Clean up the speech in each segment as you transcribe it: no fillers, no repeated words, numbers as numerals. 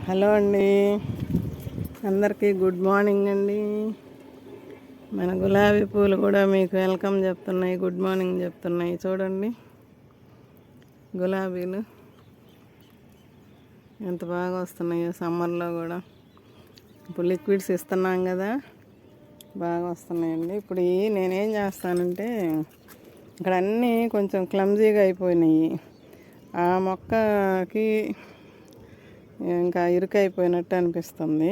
Hello అండి, అందరికీ good morning అండి. మన గులాబీ పూలు కూడా మీకు వెల్కమ్ చెప్తున్నాయి, గుడ్ మార్నింగ్ చెప్తున్నాయి. చూడండి గులాబీలు ఎంత బాగా వస్తున్నాయో సమ్మర్లో కూడా. ఇప్పుడు లిక్విడ్స్ ఇస్తున్నాం కదా, బాగా వస్తున్నాయండి. ఇప్పుడు నేనేం చేస్తానంటే, ఇక్కడ అన్నీ కొంచెం క్లమ్జీగా అయిపోయినాయి. ఆ మొక్కకి ఇంకా ఇరుకైపోయినట్టు అనిపిస్తుంది.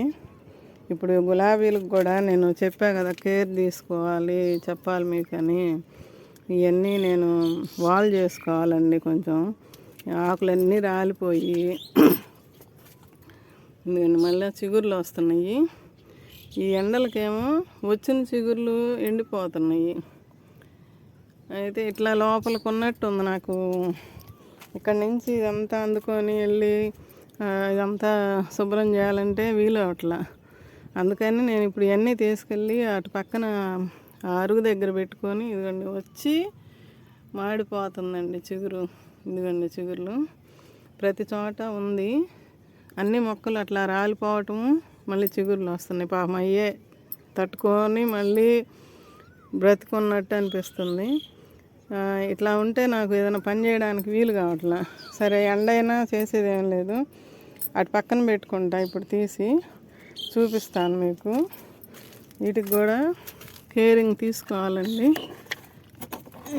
ఇప్పుడు గులాబీలకు కూడా నేను చెప్పా కదా, కేర్ తీసుకోవాలి చెప్పాలి మీకు అని. ఇవన్నీ నేను వాల్ చేసుకోవాలండి. కొంచెం ఆకులన్నీ రాలిపోయి మళ్ళీ చిగుర్లు వస్తున్నాయి. ఈ ఎండలకేమో వచ్చిన చిగుర్లు ఎండిపోతున్నాయి. అయితే ఇట్లా లోపలికి ఉన్నట్టు ఉంది నాకు. ఇక్కడ నుంచి ఇదంతా అందుకొని వెళ్ళి ఇదంతా శుభ్రం చేయాలంటే వీలు అవట్లా. అందుకని నేను ఇప్పుడు ఇవన్నీ తీసుకెళ్ళి అటు పక్కన అరుగు దగ్గర పెట్టుకొని, ఇదిగోండి వచ్చి మాడిపోతుందండి చిగురు. ఇదిగోండి చిగుర్లు ప్రతి చోట ఉంది. అన్ని మొక్కలు అట్లా రాలిపోవటము, మళ్ళీ చిగుర్లు వస్తున్నాయి. పాపం అయ్యే తట్టుకొని మళ్ళీ బ్రతుకున్నట్టు అనిపిస్తుంది. ఇట్లా ఉంటే నాకు ఏదైనా పని చేయడానికి వీలు కావట్లా. సరే ఎండైనా చేసేది ఏం లేదు, అటు పక్కన పెట్టుకుంటా. ఇప్పుడు తీసి చూపిస్తాను మీకు. వీటికి కూడా కేరింగ్ తీసుకోవాలండి.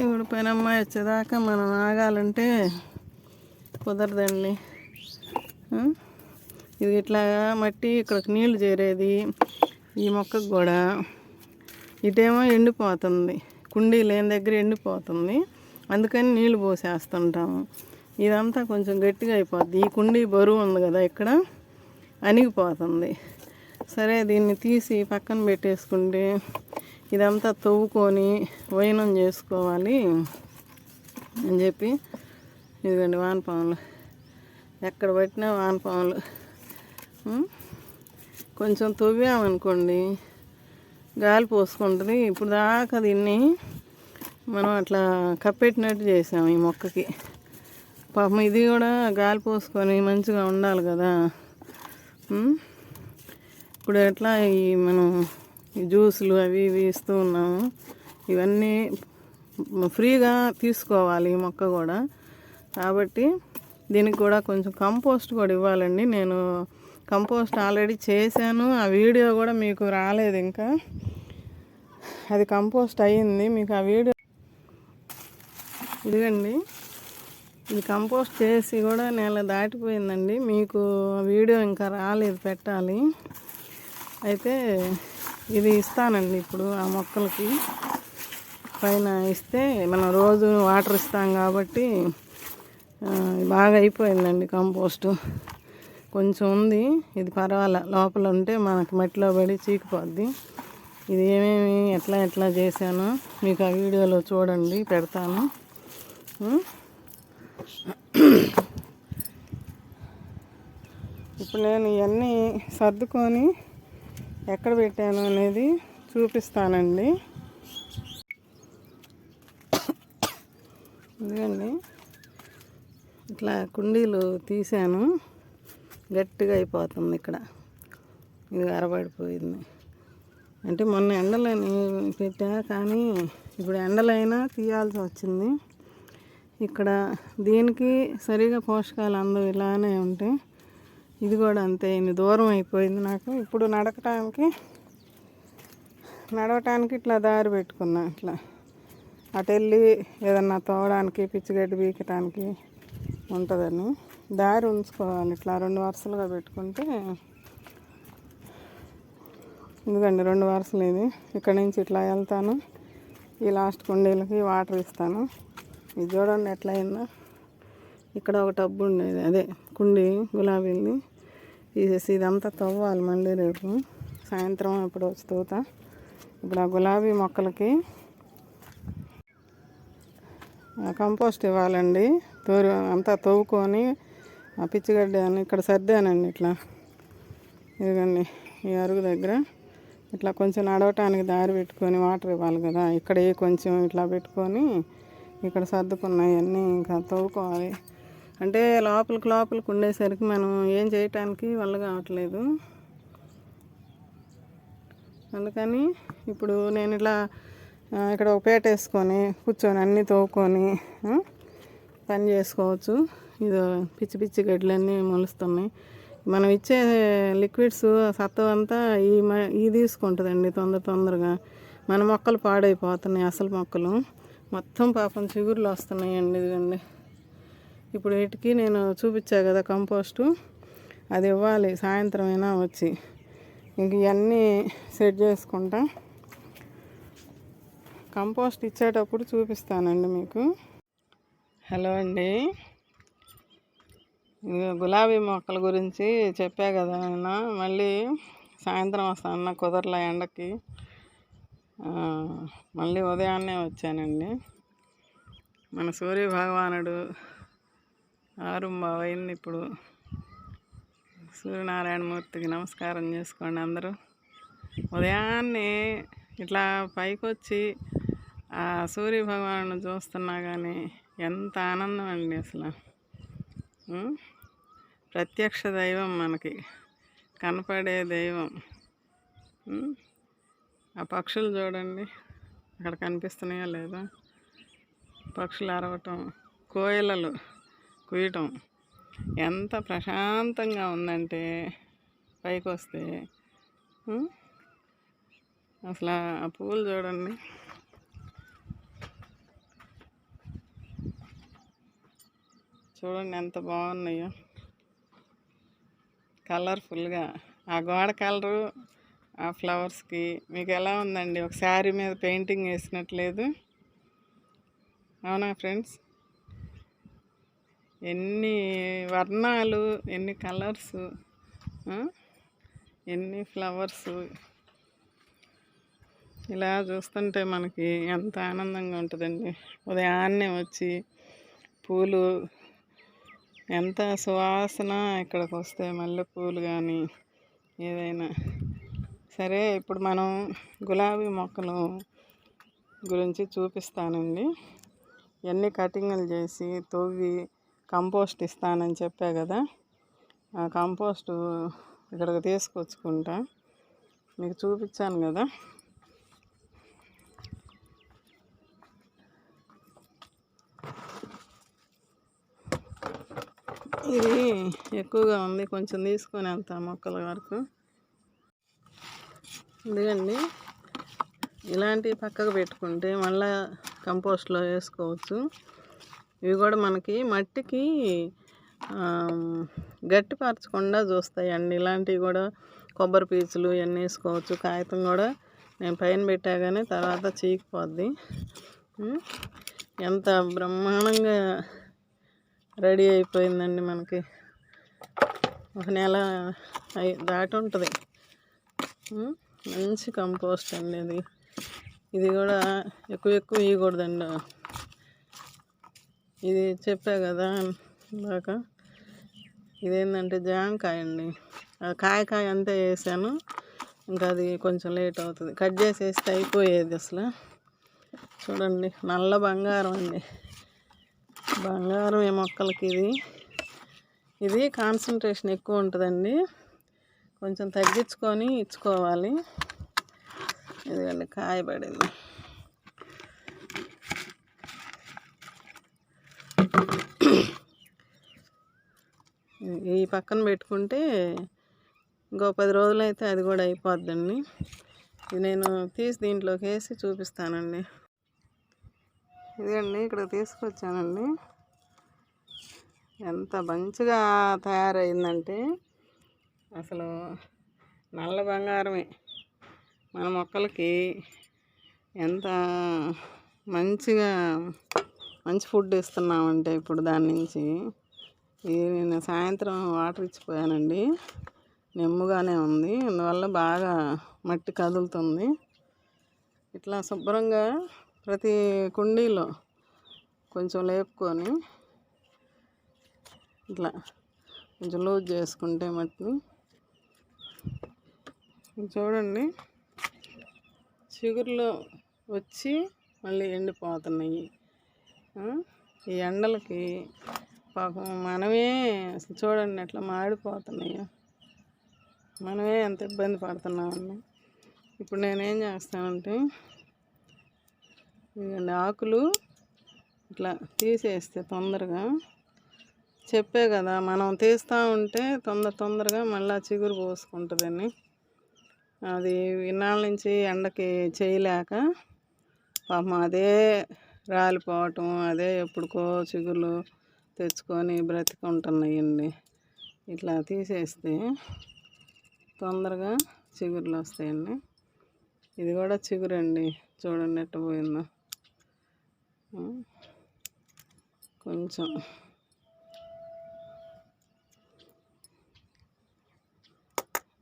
ఇప్పుడు పైన అమ్మాయి వచ్చేదాకా మనం ఆగాలంటే కుదరదండి. ఇది ఇట్లా మట్టి ఇక్కడికి నీళ్లు చేరేది ఈ మొక్కకు కూడా. ఇటేమో ఎండిపోతుంది, కుండీ లేని దగ్గర ఎండిపోతుంది. అందుకని నీళ్ళు పోసేస్తుంటాము. ఇదంతా కొంచెం గట్టిగా అయిపోద్ది. ఈ కుండీ బరువు ఉంది కదా, ఇక్కడ అణిగిపోతుంది. సరే దీన్ని తీసి పక్కన పెట్టేసుకుంటే ఇదంతా తవ్వుకొని వైనం చేసుకోవాలి అని చెప్పి. ఇదిగోండి వానపాములు, ఎక్కడ పట్టినా వానపాములు. కొంచెం తవ్వామనుకోండి గాలి పోసుకుంటుంది. ఇప్పుడు దాకా దీన్ని మనం అట్లా కప్పెట్టినట్టు చేసాము ఈ మొక్కకి. పాపం ఇది కూడా గాలి పోసుకొని మంచిగా ఉండాలి కదా. ఇప్పుడు ఎట్లా మనం ఈ జ్యూసులు అవి ఇవి ఇస్తూ ఉన్నాము. ఇవన్నీ ఫ్రీగా తీసుకోవాలి ఈ మొక్క కూడా. కాబట్టి దీనికి కూడా కొంచెం కంపోస్ట్ కూడా ఇవ్వాలండి. నేను కంపోస్ట్ ఆల్రెడీ చేశాను, ఆ వీడియో కూడా మీకు రాలేదు ఇంకా. అది కంపోస్ట్ అయ్యింది, మీకు ఆ వీడియో ఇదిగండి. ఇది కంపోస్ట్ చేసి కూడా నెల దాటిపోయిందండి, మీకు వీడియో ఇంకా రాలేదు, పెట్టాలి. అయితే ఇది ఇస్తానండి ఇప్పుడు ఆ మొక్కలకి. పైన ఇస్తే మనం రోజు వాటర్ ఇస్తాం కాబట్టి బాగా అయిపోయిందండి కంపోస్ట్. కొంచెం ఉంది, ఇది పర్వాలే. లోపల ఉంటే మనకి మట్టిలో పడి చీకిపోద్ది. ఇది ఏమేమి ఎట్లా చేశానో మీకు ఆ వీడియోలో చూడండి, పెడతాను. ఇప్పుడు నేను ఇవన్నీ సర్దుకొని ఎక్కడ పెట్టాను అనేది చూపిస్తానండి. ఇదిగండి ఇట్లా కుండీలు తీసాను, గట్టిగా అయిపోతుంది ఇక్కడ. ఇది అరబడిపోయింది. అంటే మొన్న ఎండలని పెట్టా, కానీ ఇప్పుడు ఎండలైనా తీయాల్సి వచ్చింది. ఇక్కడ దీనికి సరిగా పోషకాలు అందవు, ఇలానే ఉంటాయి. ఇది కూడా అంతే, ఇన్ని దూరం అయిపోయింది నాకు. ఇప్పుడు నడవటానికి ఇట్లా దారి పెట్టుకున్నా. ఇట్లా అటు వెళ్ళి ఏదన్నా తోవడానికి, పిచ్చిగడ్డి బీకటానికి ఉంటుందని దారి ఉంచుకోవాలి. ఇట్లా 2 వరుసలుగా పెట్టుకుంటే, ఎందుకండి 2 వరుసలు. ఇది ఇక్కడ నుంచి ఇట్లా వెళ్తాను, ఈ లాస్ట్ కుండీలకి వాటర్ ఇస్తాను. ఇది చూడండి ఎట్లా అయిందో. ఇక్కడ ఒక టబ్బు ఉండేది, అదే కుండీ గులాబీని తీసేసి ఇదంతా తవ్వాలి. మళ్ళీ రేపు సాయంత్రం ఎప్పుడు వచ్చి తవ్వుతా. ఇప్పుడు ఆ గులాబీ మొక్కలకి కంపోస్ట్ ఇవ్వాలండి. అంతా తవ్వుకొని ఆ పిచ్చిగడ్డ అని ఇక్కడ సర్దానండి. ఇట్లా ఇదిగండి ఈ అరుగు దగ్గర ఇట్లా కొంచెం నడవటానికి దారి పెట్టుకొని వాటర్ ఇవ్వాలి కదా. ఇక్కడ కొంచెం ఇట్లా పెట్టుకొని ఇక్కడ సర్దుకున్నాయి అన్నీ ఇంకా తవ్వుకోవాలి. అంటే లోపలికి ఉండేసరికి మనం ఏం చేయటానికి వల్ల కావట్లేదు. అందుకని ఇప్పుడు నేను ఇలా ఇక్కడ ఒక పేట వేసుకొని కూర్చొని అన్నీ తోముకొని పని చేసుకోవచ్చు. ఇది పిచ్చి పిచ్చి గడ్డలన్నీ మొలుస్తున్నాయి. మనం ఇచ్చే లిక్విడ్స్ సత్వం అంతా ఈ తీసుకుంటుందండి తొందరగా. మన మొక్కలు పాడైపోతున్నాయి. అసలు మొక్కలు మొత్తం పాపం చిగుర్లు వస్తున్నాయండి. ఇదిగండి ఇప్పుడు వీటికి నేను చూపించా కదా కంపోస్టు, అది ఇవ్వాలి సాయంత్రం అయినా వచ్చి. ఇంక ఇవన్నీ సెట్ చేసుకుంటా. కంపోస్ట్ ఇచ్చేటప్పుడు చూపిస్తానండి మీకు. హలో అండి, గులాబీ మొక్కల గురించి చెప్పా కదా నేను. మళ్ళీ సాయంత్రం వస్తాను, కుదరలా ఎండకి. మళ్ళీ ఉదయాన్నే వచ్చానండి. మన సూర్య భగవానుడు ఆరుంబావైంది. ఇప్పుడు సూర్యనారాయణమూర్తికి నమస్కారం చేసుకోండి అందరూ. ఉదయాన్నే ఇట్లా పైకి వచ్చి ఆ సూర్య భగవాను చూస్తున్నా కానీ ఎంత ఆనందం అండి అసలు. ప్రత్యక్ష దైవం, మనకి కనపడే దైవం. ఆ పక్షులు చూడండి అక్కడ కనిపిస్తున్నాయో లేదో, పక్షులు అరవటం, కోయిలలు కుయటం ఎంత ప్రశాంతంగా ఉందంటే పైకి వస్తే. అసలు ఆ పువ్వులు చూడండి, చూడండి ఎంత బాగున్నాయో కలర్ఫుల్గా. ఆ గోడ కలరు ఆ ఫ్లవర్స్కి మీకు ఎలా ఉందండి? ఒక శారీ మీద పెయింటింగ్ వేసినట్లేదు, అవునా ఫ్రెండ్స్? ఎన్ని వర్ణాలు, ఎన్ని కలర్స్, ఎన్ని ఫ్లవర్స్. ఇలా చూస్తుంటే మనకి ఎంత ఆనందంగా ఉంటుందండి. ఉదయాన్నే వచ్చి పూలు ఎంత సువాసన ఇక్కడికి వస్తే, మల్లెపూలు కానీ ఏదైనా సరే. ఇప్పుడు మనం గులాబీ మొక్కలు గురించి చూపిస్తానండి. ఇవన్నీ కటింగ్లు చేసి తవ్వి కంపోస్ట్ ఇస్తానని చెప్పా కదా, ఆ కంపోస్టు ఇక్కడికి తీసుకొచ్చుకుంటా. మీకు చూపించాను కదా. ఇది ఎక్కువగా ఉంది, కొంచెం తీసుకొని వెళ్తా మొక్కల వరకు. ఇదిగండి, ఇలాంటివి పక్కకు పెట్టుకుంటే మళ్ళీ కంపోస్ట్లో వేసుకోవచ్చు. ఇవి కూడా మనకి మట్టికి గట్టిపరచకుండా చూస్తాయండి. ఇలాంటివి కూడా కొబ్బరి పీచులు ఇవన్నీ వేసుకోవచ్చు. కాగితం కూడా నేను పైన పెట్టా కానీ తర్వాత చీకిపోద్ది. ఎంత బ్రహ్మాండంగా రెడీ అయిపోయిందండి. మనకి ఒక నెల దాటి ఉంటుంది. మంచి కంపోస్ట్ అండి ఇది కూడా ఎక్కువ ఇవ్వకూడదండి. ఇది చెప్పా కదా ఇందాక, ఇదేంటంటే జామకాయ అండి. కాయ అంతే వేసాను, ఇంకా అది కొంచెం లేట్ అవుతుంది. కట్ చేసేస్తే అయిపోయేది అసలు. చూడండి, నల్ల బంగారం అండి, బంగారం ఈ మొక్కలకి. ఇది కాన్సన్ట్రేషన్ ఎక్కువ ఉంటుందండి, కొంచెం తగ్గించుకొని ఇచ్చుకోవాలి. ఇదిగండి కాయ పడింది. ఈ పక్కన పెట్టుకుంటే ఇంకో 10 రోజులు అయితే అది కూడా అయిపోద్దండి. ఇది నేను తీసి దీంట్లోకి వేసి చూపిస్తానండి. ఇదండి ఇక్కడ తీసుకొచ్చానండి. ఎంత మంచిగా తయారైందంటే అసలు నల్ల బంగారమే. మన మొక్కలకి ఎంత మంచిగా మంచి ఫుడ్ ఇస్తున్నామంటే ఇప్పుడు దాని నుంచి. ఇది నేను సాయంత్రం వాటర్ ఇచ్చిపోయానండి, నెమ్ముగానే ఉంది. అందువల్ల బాగా మట్టి కదులుతుంది. ఇట్లా శుభ్రంగా ప్రతి కుండీలో కొంచెం లేపుకొని ఇట్లా కొంచెం లూజ్ చేసుకుంటే మట్టిని చూడండి, చిగురులో వచ్చి మళ్ళీ ఎండిపోతున్నాయి. ఈ ఎండలకి పాపం మనమే అసలు చూడండి ఎట్లా మాడిపోతున్నాయో, మనమే ఎంత ఇబ్బంది పడుతున్నామండి. ఇప్పుడు నేనేం చేస్తానంటే ఇదిగోండి ఆకులు ఇట్లా తీసేస్తే తొందరగా, చెప్పే కదా మనం తీస్తూ ఉంటే తొందరగా మళ్ళీ చిగురు పోసుకుంటుందని. అది ఇన్నాళ్ళ నుంచి ఎండకి చేయలేక పాపం అదే రాలిపోవటం, అదే ఎప్పుడుకో చిగుర్లు తెచ్చుకొని బ్రతికుంటున్నాయండి. ఇట్లా తీసేస్తే తొందరగా చిగుర్లు వస్తాయండి. ఇది కూడా చిగురండి, చూడండి ఎట్ట పోయిందో. కొంచెం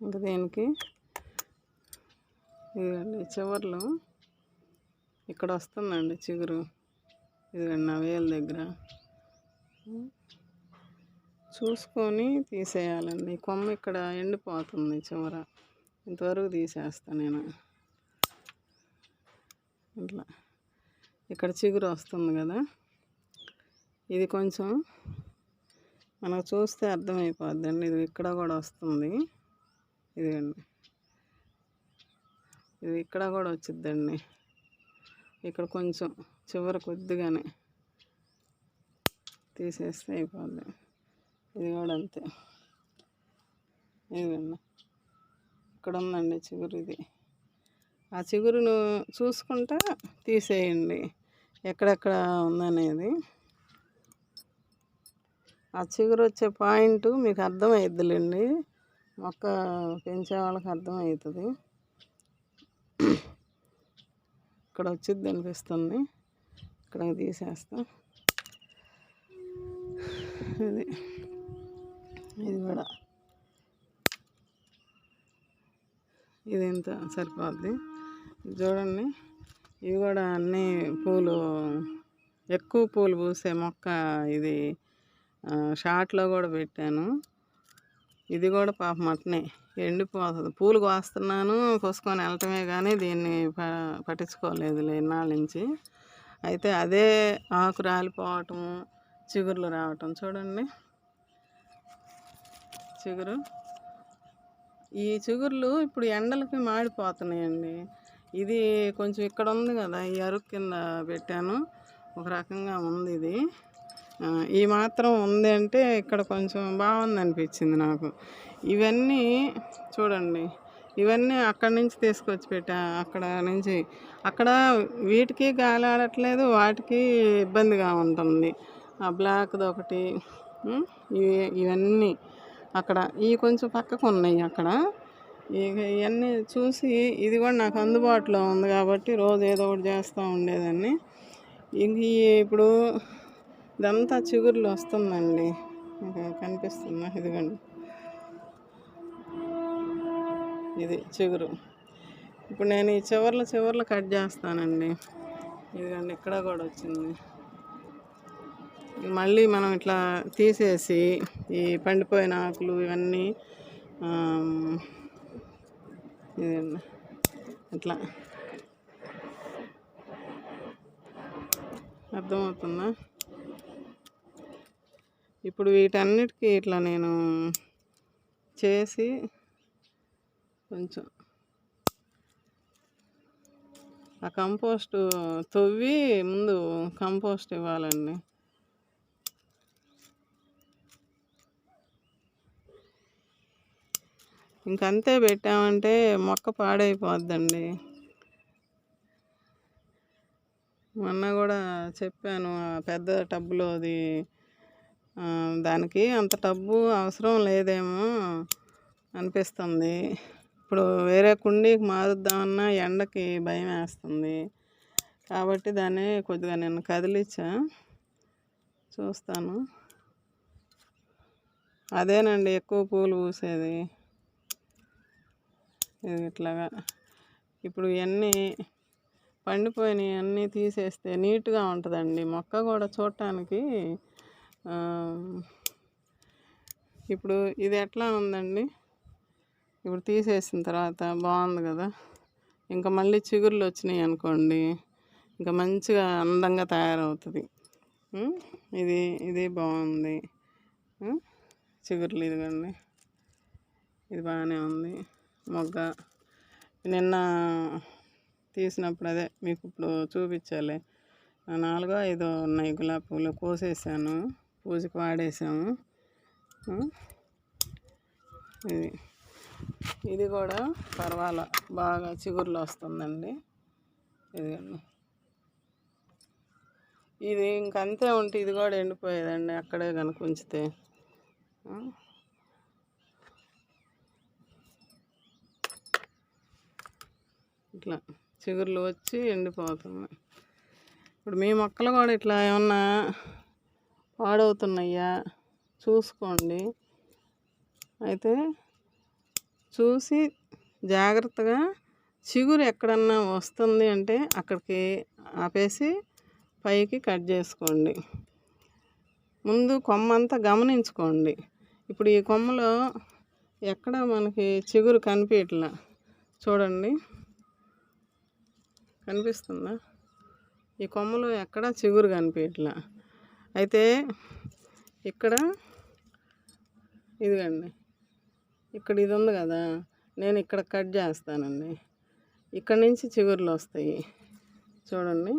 ఇంకా దీనికి ఇదిగండి చివర్లు ఇక్కడ వస్తుందండి చిగురు, ఇదిగండి నా వేలు దగ్గర చూసుకొని తీసేయాలండి. కొమ్మ ఇక్కడ ఎండిపోతుంది చివర, ఇంతవరకు తీసేస్తాను నేను. ఇట్లా ఇక్కడ చిగురు వస్తుంది కదా, ఇది కొంచెం మనకు చూస్తే అర్థమైపోద్దండి. ఇది ఇక్కడ కూడా వస్తుంది, ఇదిగండి ఇది ఇక్కడ కూడా వచ్చిద్దండి. ఇక్కడ కొంచెం చివర కొద్దిగానే తీసేస్తే అయిపోద్ది. ఇది కూడా అంతే, ఇదిగండి ఇక్కడ ఉందండి చిగురు. ఇది ఆ చిగురును చూసుకుంటా తీసేయండి ఎక్కడెక్కడ ఉందనేది. ఆ చిగురు వచ్చే పాయింట్ మీకు అర్థమవుద్దిలేండి, మొక్క పెంచే వాళ్ళకి అర్థమవుతుంది. ఇక్కడ వచ్చిద్ది అనిపిస్తుంది, ఇక్కడ తీసేస్తా. ఇది కూడా ఇది ఇంత సరిపోద్ది. చూడండి ఇవి కూడా అన్నీ పూలు, ఎక్కువ పూలు పూసే మొక్క. ఇది షార్ట్లో కూడా పెట్టాను. ఇది కూడా పాపం అట్నే ఎండిపోతుంది. పూలు కోస్తున్నాను, కోసుకొని వెళ్ళటమే కానీ దీన్ని పట్టించుకోలేదు ఇన్నాళ్ళ నుంచి. అయితే అదే ఆకు రాలిపోవటం, చిగుర్లు రావటం. చూడండి చిగురు, ఈ చిగుర్లు ఇప్పుడు ఎండలకి మాడిపోతున్నాయండి. ఇది కొంచెం ఇక్కడ ఉంది కదా, ఈ అరుగు కింద పెట్టాను, ఒక రకంగా ఉంది. ఇది ఈ మాత్రం ఉంది అంటే ఇక్కడ కొంచెం బాగుంది అనిపించింది నాకు. ఇవన్నీ చూడండి, ఇవన్నీ అక్కడి నుంచి తీసుకొచ్చి పెట్టా, అక్కడ నుంచి అక్కడ వీటికి గాలి ఆడట్లేదు, వాటికి ఇబ్బందిగా ఉంటుంది. ఆ బ్లాక్ది ఒకటి, ఇవన్నీ అక్కడ ఇవి కొంచెం పక్కకు ఉన్నాయి. అక్కడ ఇవన్నీ చూసి ఇది కూడా నాకు అందుబాటులో ఉంది కాబట్టి రోజు ఏదో ఒకటి చేస్తూ ఉండేదాన్ని. ఇంక ఇప్పుడు ఇదంతా చిగుర్లు వస్తుందండి, ఇంకా కనిపిస్తుందా? ఇదిగోండి ఇది చిగురు. ఇప్పుడు నేను ఈ చివర్లు కట్ చేస్తానండి. ఇదిగోండి ఇక్కడ కూడా వచ్చింది. మళ్ళీ మనం ఇట్లా తీసేసి ఈ పండిపోయిన ఆకులు ఇవన్నీ ఇదండి ఇట్లా అర్థమవుతుందా? ఇప్పుడు వీటన్నిటికీ ఇట్లా నేను చేసి కొంచెం ఆ కంపోస్ట్ తవ్వి ముందు కంపోస్ట్ ఇవ్వాలండి. ఇంకంతే పెట్టామంటే మొక్క పాడైపోద్దండి. మొన్న కూడా చెప్పాను, పెద్ద టబ్బులోది దానికి అంత టబ్బు అవసరం లేదేమో అనిపిస్తుంది. ఇప్పుడు వేరే కుండీకి మారుద్దామన్నా ఎండకి భయం వేస్తుంది కాబట్టి దాన్ని కొద్దిగా నేను కదిలిచ్చా, చూస్తాను. అదేనండి ఎక్కువ పూలు పూసేది, ఇది ఇట్లాగా. ఇప్పుడు ఇవన్నీ పండిపోయినవి అన్నీ తీసేస్తే నీట్గా ఉంటుందండి మొక్క కూడా చూడటానికి. ఇప్పుడు ఇది ఎట్లా ఉందండి, ఇప్పుడు తీసేసిన తర్వాత బాగుంది కదా. ఇంకా మళ్ళీ చిగుర్లు వచ్చినాయి అనుకోండి, ఇంకా మంచిగా అందంగా తయారవుతుంది. ఇది ఇది బాగుంది. చిగుర్లు ఇదిగోండి, ఇది బాగానే ఉంది. మొగ్గ నిన్న తీసినప్పుడు అదే మీకు ఇప్పుడు చూపించాలి. 4 5 ఉన్నాయి గులాబీ పూలు, కోసేసాను, పూజకి వాడేసాము. ఇది కూడా పర్వాలా, బాగా చిగుర్లు వస్తుందండి. ఇదిగోండి, ఇది ఇంకంతే ఉంటే ఇది కూడా ఎండిపోయేదండి అక్కడే కనుక ఉంచితే. ఇట్లా చిగుర్లు వచ్చి ఎండిపోతున్నాయి. ఇప్పుడు మీ మొక్కలు కూడా ఇట్లా ఏమన్నా పాడవుతున్నాయా చూసుకోండి. అయితే చూసి జాగ్రత్తగా చిగురు ఎక్కడన్నా వస్తుంది అంటే అక్కడికి ఆపేసి పైకి కట్ చేసుకోండి. ముందు కొమ్మ అంతా గమనించుకోండి. ఇప్పుడు ఈ కొమ్మలో ఎక్కడ మనకి చిగురు కనిపించట్లా, చూడండి, కనిపిస్తుందా? ఈ కొమ్మలో ఎక్కడ చిగురు కనిపించట్లా. అయితే ఇక్కడ ఇదిగండి, ఇక్కడ ఇది ఉంది కదా, నేను ఇక్కడ కట్ చేస్తానండి. ఇక్కడ నుంచి చిగుర్లు వస్తాయి, చూడండి.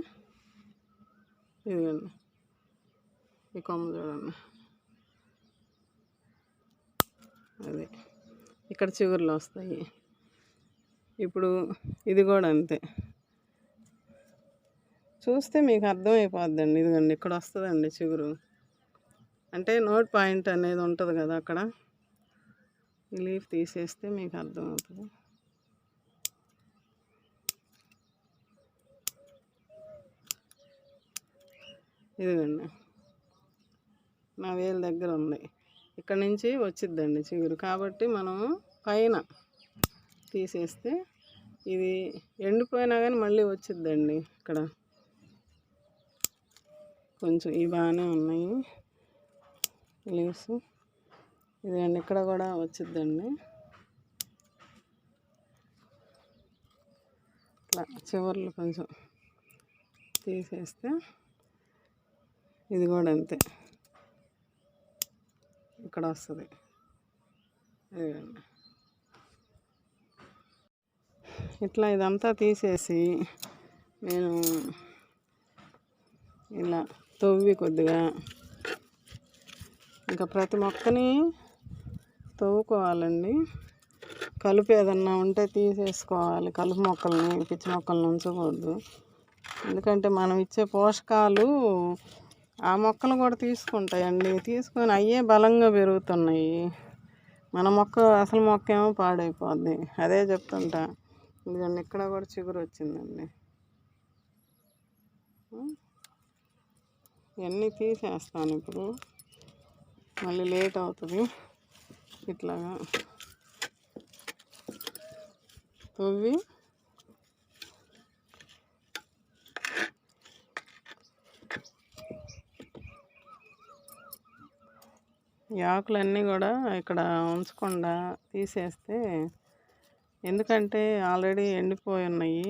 ఇదిగండి, ఈ కొమ్మ చూడండి, అదే ఇక్కడ చిగుర్లు వస్తాయి. ఇప్పుడు ఇది కూడా అంతే, చూస్తే మీకు అర్థమైపోద్దండి. ఇదిగండి, ఇక్కడ వస్తుందండి చిగురు. అంటే నోట్ పాయింట్ అనేది ఉంటుంది కదా అక్కడ, ఈ లీఫ్ తీసేస్తే మీకు అర్థమవుతుంది. ఇదిగండి, నా వేలు దగ్గర ఉంది, ఇక్కడ నుంచి వచ్చిద్దండి చిగురు. కాబట్టి మనము పైన తీసేస్తే ఇది ఎండిపోయినా కానీ మళ్ళీ వచ్చిద్దండి. ఇక్కడ కొంచెం ఇవి బాగానే ఉన్నాయి లీవ్స్. ఇదండి, ఇక్కడ కూడా వచ్చిద్దండి. ఇట్లా చివర్లు కొంచెం తీసేస్తే ఇది కూడా అంతే, ఇక్కడ వస్తుంది. ఇదండి, ఇట్లా ఇదంతా తీసేసి నేను ఇలా తవ్వి కొద్దిగా ఇంకా ప్రతి మొక్కని తవ్వుకోవాలండి. కలుపు ఏదన్నా ఉంటే తీసేసుకోవాలి. కలుపు మొక్కల్ని, పిచ్చి మొక్కల్ని ఉంచకూడదు. ఎందుకంటే మనం ఇచ్చే పోషకాలు ఆ మొక్కలు కూడా తీసుకుంటాయండి. తీసుకొని అయ్యే బలంగా పెరుగుతున్నాయి. మన మొక్క, అసలు మొక్క ఏమో పాడైపోద్ది. అదే చెప్తుంటా. ఇదిగోండి, ఇక్కడ కూడా చిగురు వచ్చిందండి. ఇవన్నీ తీసేస్తాను ఇప్పుడు, మళ్ళీ లేట్ అవుతుంది. ఇట్లాగా తవ్వి ఈ ఆకులన్నీ కూడా ఇక్కడ ఉంచకుండా తీసేస్తే, ఎందుకంటే ఆల్రెడీ ఎండిపోయి ఉన్నాయి,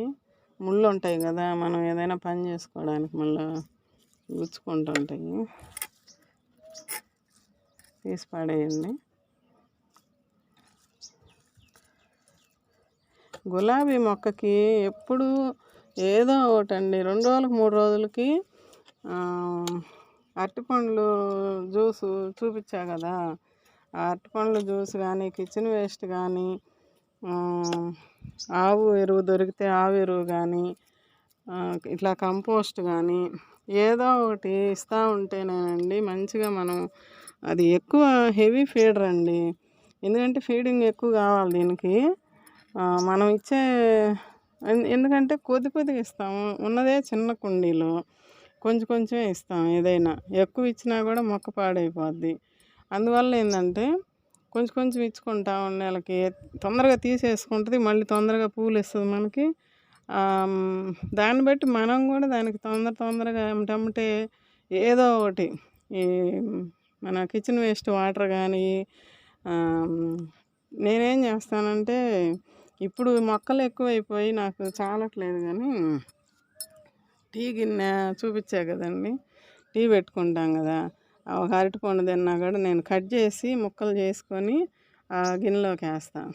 ముళ్ళు ఉంటాయి కదా, మనం ఏదైనా పని చేసుకోవడానికి మళ్ళీ గుచ్చుకుంటూ ఉంటాయి. తీసి పడేయండి. గులాబీ మొక్కకి ఎప్పుడు ఏదో ఒకటండి, 2 రోజులకు 3 రోజులకి అరటిపండ్లు జ్యూసు చూపించా కదా, ఆ అరటిపండ్లు జ్యూస్ కానీ, కిచెన్ వేస్ట్ కానీ, ఆవు ఎరువు దొరికితే ఆవు ఎరువు కానీ, ఇట్లా కంపోస్ట్ కానీ ఏదో ఒకటి ఇస్తూ ఉంటేనేనండి మంచిగా మనం, అది ఎక్కువ హెవీ ఫీడర్ అండి. ఎందుకంటే ఫీడింగ్ ఎక్కువ కావాలి దీనికి. మనం ఇచ్చే, ఎందుకంటే కొద్దిగా ఇస్తాము, ఉన్నదే చిన్న కుండీలో కొంచెం కొంచెమే ఇస్తాం. ఏదైనా ఎక్కువ ఇచ్చినా కూడా మొక్క పాడైపోద్ది. అందువల్ల ఏంటంటే కొంచెం కొంచెం ఇచ్చుకుంటా నెలకి తొందరగా తీసేసుకుంటుంది, మళ్ళీ తొందరగా పూలు ఇస్తుంది మనకి. దాన్ని బట్టి మనం కూడా దానికి తొందరగా ఏమిటంటే ఏదో ఒకటి, ఈ మన కిచెన్ వేస్ట్ వాటర్ కానీ, నేనేం చేస్తానంటే ఇప్పుడు మొక్కలు ఎక్కువైపోయి నాకు చాలట్లేదు కానీ, టీ గిన్నె చూపించా కదండి, టీ పెట్టుకుంటాం కదా, ఒక అరటిపండు తిన్నా కూడా నేను కట్ చేసి ముక్కలు చేసుకొని ఆ గిన్నెలోకి వేస్తాను.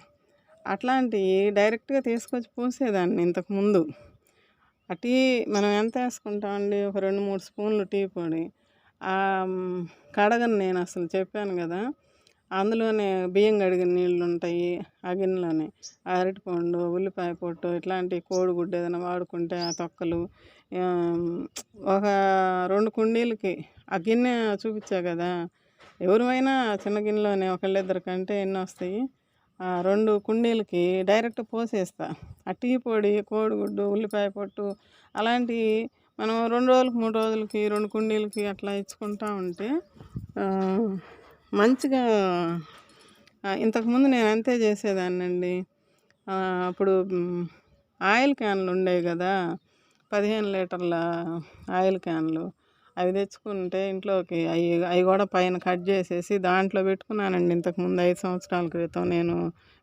అట్లాంటివి డైరెక్ట్గా తీసుకొచ్చి పోసేదాన్ని ఇంతకుముందు. ఆ టీ మనం ఎంత వేసుకుంటామండి, ఒక 2-3 స్పూన్లు టీ పొడి. కడగను నేను అసలు, చెప్పాను కదా. అందులోనే బియ్యం కడిగిన నీళ్ళు ఉంటాయి ఆ గిన్నెలోనే. అరటిపండు, ఉల్లిపాయ పొట్టు, ఇట్లాంటి కోడిగుడ్డు ఏదైనా వాడుకుంటే ఆ తొక్కలు, ఒక 2 కుండీలకి ఆ గిన్నె చూపించా కదా, ఎవరిమైనా చిన్న గిన్నెలోనే ఒకళ్ళిద్దరి కంటే ఎన్ని వస్తాయి, 2 కుండీలకి డైరెక్ట్ పోసేస్తా. ఆ టీ పొడి, కోడిగుడ్డు, ఉల్లిపాయ పొట్టు అలాంటివి మనం 2 రోజులకి 3 రోజులకి 2 కుండీలకి అట్లా ఇచ్చుకుంటా ఉంటే మంచిగా. ఇంతకుముందు నేను అంతే చేసేదాన్నండి. అప్పుడు ఆయిల్ క్యాన్లు ఉండేవి కదా, 15 లీటర్ల ఆయిల్ క్యాన్లు. అవి తెచ్చుకుంటే ఇంట్లోకి అవి కూడా పైన కట్ చేసేసి దాంట్లో పెట్టుకున్నానండి. ఇంతకుముందు 5 సంవత్సరాల క్రితం నేను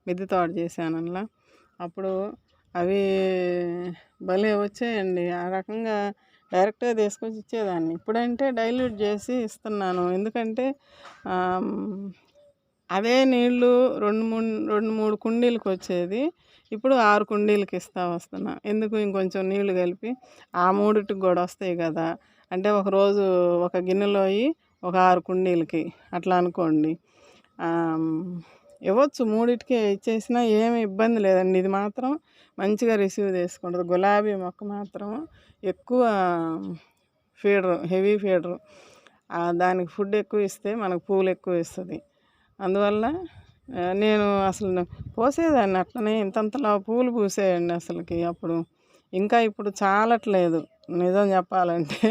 మిద్దె తోట చేశానలా. అప్పుడు అవి భలే వచ్చాయండి. ఆ రకంగా డైరెక్ట్గా తీసుకొచ్చి ఇచ్చేదాన్ని. ఇప్పుడంటే డైల్యూట్ చేసి ఇస్తున్నాను. ఎందుకంటే అదే నీళ్ళు 2-3 కుండీలకు వచ్చేది, ఇప్పుడు 6 కుండీలకి వస్తున్నా. ఎందుకు, ఇంకొంచెం నీళ్లు కలిపి ఆ 3టికి కూడా వస్తాయి కదా. అంటే ఒకరోజు ఒక గిన్నెలో ఒక 6 కుండీలకి అట్లా అనుకోండి. ఇవ్వచ్చు, 3టికే ఇచ్చేసినా ఏమి ఇబ్బంది లేదండి. ఇది మాత్రం మంచిగా రిసీవ్ చేసుకుంటుంది. గులాబీ మొక్క మాత్రం ఎక్కువ ఫీడరు, హెవీ ఫీడరు. దానికి ఫుడ్ ఎక్కువ ఇస్తే మనకు పూలు ఎక్కువ ఇస్తుంది. అందువల్ల నేను అసలు పోసేదాన్ని అట్లనే, ఇంతంతలా పూలు పూసేయండి అసలుకి అప్పుడు. ఇంకా ఇప్పుడు చాలట్లేదు నిజం చెప్పాలంటే.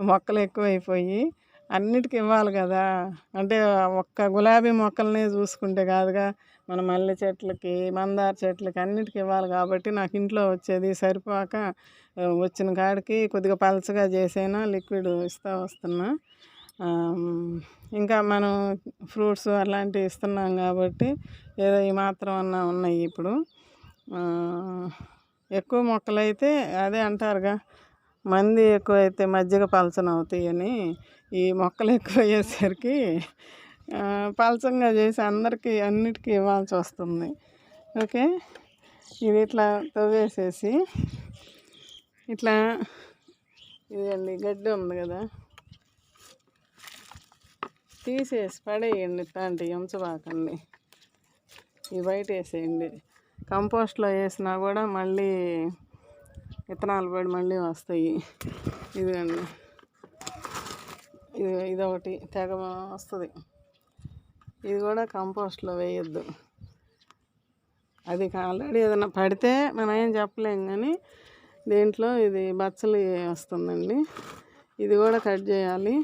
మొక్కలు ఎక్కువైపోయి అన్నిటికీ ఇవ్వాలి కదా. అంటే ఒక్క గులాబీ మొక్కలనే చూసుకుంటే కాదుగా, మన మల్లె చెట్లకి, మందార చెట్లకి అన్నిటికీ ఇవ్వాలి. కాబట్టి నాకు ఇంట్లో వచ్చేది సరిపోక వచ్చిన కాడికి కొద్దిగా పలచగా చేసైనా లిక్విడ్ ఇస్తూ వస్తున్నా. ఇంకా మనం ఫ్రూట్స్ అలాంటివి ఇస్తున్నాం కాబట్టి ఏదో ఈ మాత్రం అన్నా ఉన్నాయి. ఇప్పుడు ఎక్కువ మొక్కలైతే అదే అంటారుగా, మంది ఎక్కువైతే మజ్జిగ పలచన అవుతాయని. ఈ మొక్కలు ఎక్కువ అయ్యేసరికి పలచంగా చేసి అందరికీ అన్నిటికీ ఇవ్వాల్సి వస్తుంది. ఓకే, ఇది ఇట్లా తవ్వేసేసి ఇట్లా, ఇదండి గడ్డి ఉంది కదా, తీసేసి పడేయండి. ఇట్లాంటివి ఉంచబాకండి, ఇవి బయట వేసేయండి. కంపోస్ట్లో వేసినా కూడా మళ్ళీ విత్తనాలు పడి మళ్ళీ వస్తాయి. ఇదిగండి, ఇదొకటి తెగ వస్తుంది. ఇది కూడా కంపోస్ట్లో వేయొద్దు. అది ఆల్రెడీ ఏదైనా పడితే మనం ఏం చెప్పలేం, కానీ దీంట్లో ఇది బచ్చలు వస్తుందండి. ఇది కూడా కట్ చేయాలి.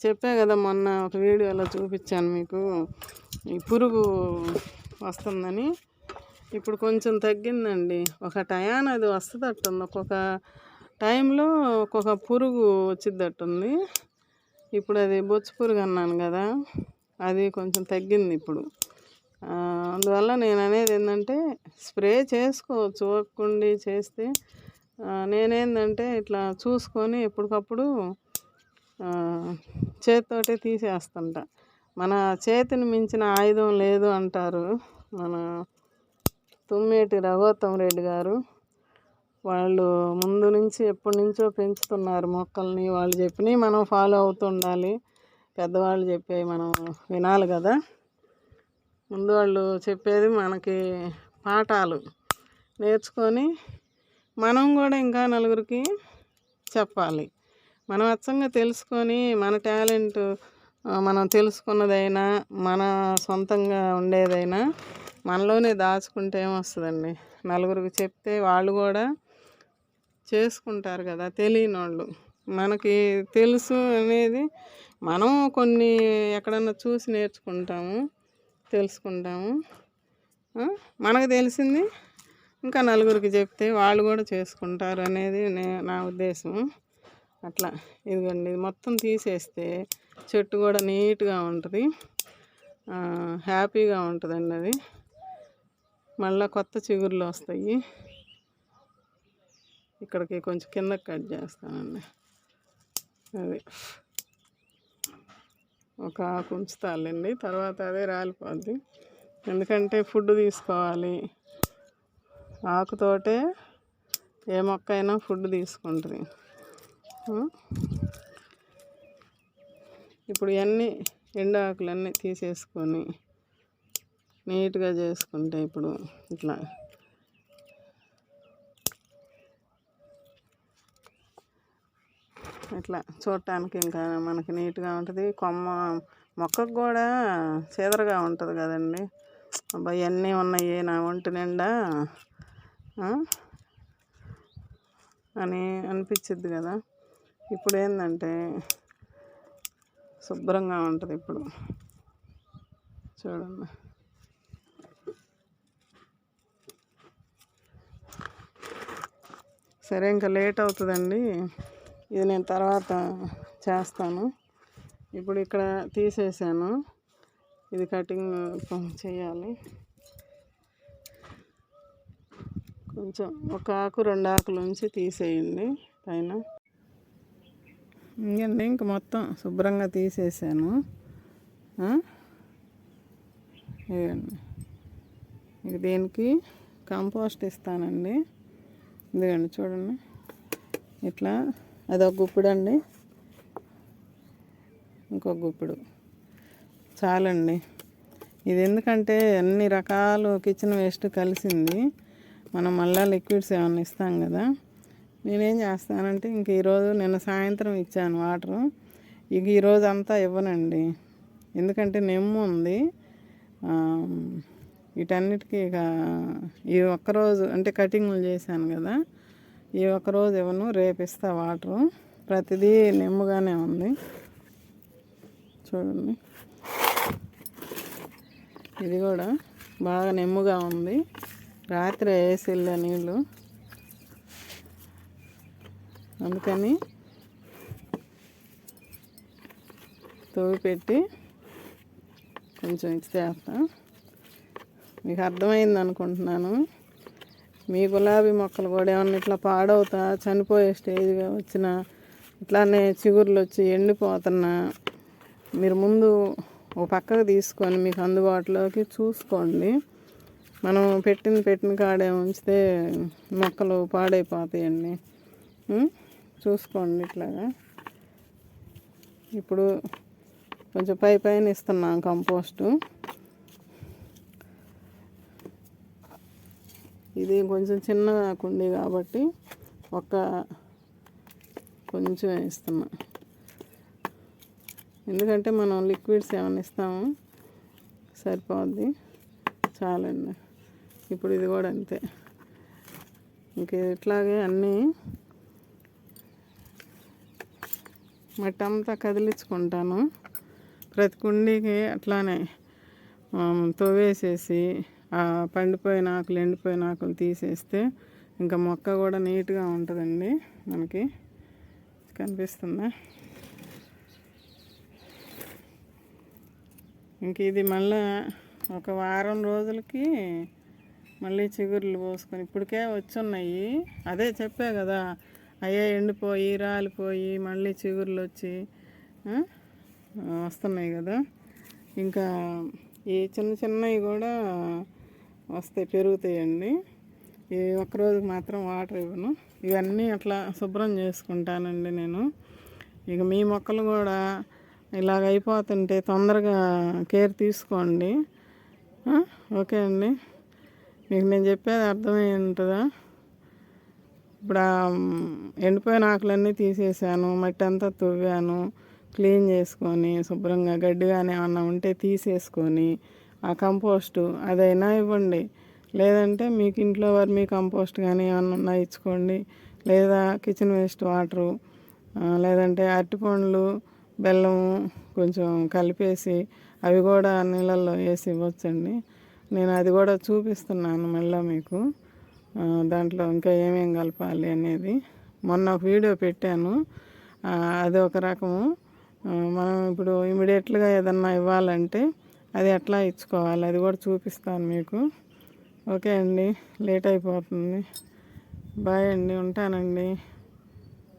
చెప్పా కదా, మొన్న ఒక వీడియోలో చూపించాను మీకు, ఈ పురుగు వస్తుందని. ఇప్పుడు కొంచెం తగ్గిందండి. ఒక టయాన అది వస్తుందట్టుంది, ఒక్కొక్క టైంలో ఒక్కొక్క పురుగు వచ్చిద్దట్టుంది. ఇప్పుడు అది బొచ్చు పురుగు అన్నాను కదా, అది కొంచెం తగ్గింది ఇప్పుడు. అందువల్ల నేను అనేది ఏంటంటే, స్ప్రే చేసుకోవచ్చు ఓపుకుండి చేస్తే. నేనేందంటే ఇట్లా చూసుకొని ఎప్పటికప్పుడు చేతితోటే తీసేస్తుంటా. మన చేతిని మించిన ఆయుధం లేదు అంటారు మన తుమ్మేటి రఘోత్తమ్ రెడ్డి గారు. వాళ్ళు ముందు నుంచి ఎప్పటి నుంచో పెంచుతున్నారు మొక్కల్ని. వాళ్ళు చెప్పినవి మనం ఫాలో అవుతుండాలి. పెద్దవాళ్ళు చెప్పేవి మనం వినాలి కదా. ముందు వాళ్ళు చెప్పేది మనకి పాఠాలు నేర్చుకొని మనం కూడా ఇంకా నలుగురికి చెప్పాలి. మనం అచ్చంగా తెలుసుకొని మన టాలెంట్ మనం తెలుసుకున్నదైనా మన సొంతంగా ఉండేదైనా మనలోనే దాచుకుంటే ఏమొస్తుందండి. నలుగురికి చెప్తే వాళ్ళు కూడా చేసుకుంటారు కదా. తెలియని వాళ్ళు, మనకి తెలుసు అనేది మనం కొన్ని ఎక్కడన్నా చూసి నేర్చుకుంటాము, తెలుసుకుంటాము. మనకు తెలిసింది ఇంకా నలుగురికి చెప్తే వాళ్ళు కూడా చేసుకుంటారు అనేది నా ఉద్దేశం. అట్లా ఇదిగోండి, మొత్తం తీసేస్తే చెట్టు కూడా నీట్గా ఉంటుంది, హ్యాపీగా ఉంటుందండి. అది మళ్ళీ కొత్త చిగుర్లు వస్తాయి. ఇక్కడికి కొంచెం కిందకి కట్ చేస్తానండి. అది ఒక ఆకు ఉంచుతాలండి, తర్వాత అదే రాలిపోద్ది. ఎందుకంటే ఫుడ్ తీసుకోవాలి, ఆకుతోటే ఏ మొక్క అయినా ఫుడ్ తీసుకుంటుంది. ఇప్పుడు ఇవన్నీ ఎండాకులన్నీ తీసేసుకొని నీట్గా చేసుకుంటే ఇప్పుడు ఇట్లా చూడటానికి ఇంకా మనకి నీట్గా ఉంటుంది. మొక్కకు కూడా చీదరగా ఉంటుంది కదండి. అబ్బాయి అన్నీ ఉన్నాయి నా ఒంటి నిండా అని అనిపించిద్ది కదా. ఇప్పుడు ఏంటంటే శుభ్రంగా ఉంటుంది. ఇప్పుడు చూడండి, సరే ఇంకా లేట్ అవుతుందండి, ఇది నేను తర్వాత చేస్తాను. ఇప్పుడు ఇక్కడ తీసేసాను, ఇది కటింగ్ చేయాలి. కొంచెం ఒక ఆకు 2 ఆకులు ఉంచి తీసేయండి పైన. ఇంకండి ఇంక మొత్తం శుభ్రంగా తీసేసాను. ఇదండి, ఇక దీనికి కంపోస్ట్ ఇస్తానండి. ఇదిగండి చూడండి, ఇట్లా అదొక గుప్పుడు అండి, ఇంకొక గుప్పుడు చాలండి. ఇది ఎందుకంటే అన్ని రకాలు కిచెన్ వేస్ట్ కలిసింది, మనం మళ్ళీ లిక్విడ్స్ ఏమైనా ఇస్తాం కదా. నేనేం చేస్తానంటే ఇంక ఈరోజు నిన్న సాయంత్రం ఇచ్చాను వాటరు, ఇక ఈరోజు అంతా ఇవ్వనండి. ఎందుకంటే నెమ్ము ఉంది వీటన్నిటికీ. ఇక ఈ ఒక్కరోజు అంటే కటింగ్లు చేశాను కదా, ఈ ఒక్కరోజు ఇవ్వను, రేపు ఇస్తా వాటరు. ప్రతిదీ నెమ్ముగానే ఉంది చూడండి, ఇది కూడా బాగా నెమ్ముగా ఉంది. రాత్రి వేసిళ్ళ నీళ్ళు, అందుకని తోవి పెట్టి కొంచెం ఇచ్చేస్తా. మీకు అర్థమైంది అనుకుంటున్నాను. మీ గులాబీ మొక్కలు కూడా ఏమన్నా ఇట్లా పాడవుతా చనిపోయే స్టేజ్గా వచ్చిన, ఇట్లానే చిగుర్లు వచ్చి ఎండిపోతున్నా, మీరు ముందు ఓ పక్కకు తీసుకొని మీకు అందుబాటులోకి చూసుకోండి. మనం పెట్టిన కాడే ఉంచితే మొక్కలు పాడైపోతాయండి. చూసుకోండి ఇట్లాగా. ఇప్పుడు కొంచెం పైన ఇస్తున్నాం కంపోస్టు. ఇది కొంచెం చిన్న కుండీ కాబట్టి కొంచెం ఇస్తున్నా, ఎందుకంటే మనం లిక్విడ్స్ ఏమైనా ఇస్తాము సరిపోద్ది, చాలండి. ఇప్పుడు ఇది కూడా అంతే, ఇంక ఇట్లాగే అన్నీ మట్టి అంతా కదిలించుకుంటాను. ప్రతి కుండీకి అట్లానే తవ్వేసేసి ఆ పండిపోయిన ఆకులు ఎండిపోయిన ఆకులు తీసేస్తే ఇంకా మొక్క కూడా నీట్గా ఉంటుందండి. మనకి కనిపిస్తుందా? ఇంక ఇది మళ్ళీ ఒక వారం రోజులకి మళ్ళీ చిగుర్లు పోసుకొని, ఇప్పటికే వచ్చున్నాయి. అదే చెప్పా కదా, అయ్యే ఎండిపోయి రాలిపోయి మళ్ళీ చిగుర్లు వచ్చి వస్తున్నాయి కదా. ఇంకా ఈ చిన్నవి కూడా వస్తాయి, పెరుగుతాయండి. ఈ ఒక్కరోజుకి మాత్రం వాటర్ ఇవ్వను. ఇవన్నీ అట్లా శుభ్రం చేసుకుంటానండి నేను. ఇక మీ మొక్కలు కూడా ఇలాగ అయిపోతుంటే తొందరగా కేర్ తీసుకోండి. ఓకే అండి, మీకు నేను చెప్పేది అర్థమై ఉంటుందా? ఇప్పుడు ఎండిపోయిన ఆకులన్నీ తీసేసాను, మట్టి అంతా తవ్వాను, క్లీన్ చేసుకొని శుభ్రంగా గడ్డిగానే ఏమన్నా ఉంటే తీసేసుకొని ఆ కంపోస్టు అదైనా ఇవ్వండి. లేదంటే మీకు ఇంట్లో వర్మీ కంపోస్ట్ కానీ ఏమన్నా ఇచ్చుకోండి, లేదా కిచెన్ వేస్ట్ వాటరు, లేదంటే అరటిపండ్లు బెల్లము కొంచెం కలిపేసి అవి కూడా నీళ్ళల్లో వేసి ఇవ్వచ్చండి. నేను అది కూడా చూపిస్తున్నాను మళ్ళీ మీకు, దాంట్లో ఇంకా ఏమేమి కలపాలి అనేది. మొన్న ఒక వీడియో పెట్టాను, అది ఒక రకము. మనం ఇప్పుడు ఇమీడియట్గా ఏదన్నా ఇవ్వాలంటే అది ఎట్లా ఇచ్చుకోవాలి అది కూడా చూపిస్తాను మీకు. ఓకే అండి, లేట్ అయిపోతుంది. బాయ్ అండి, ఉంటానండి.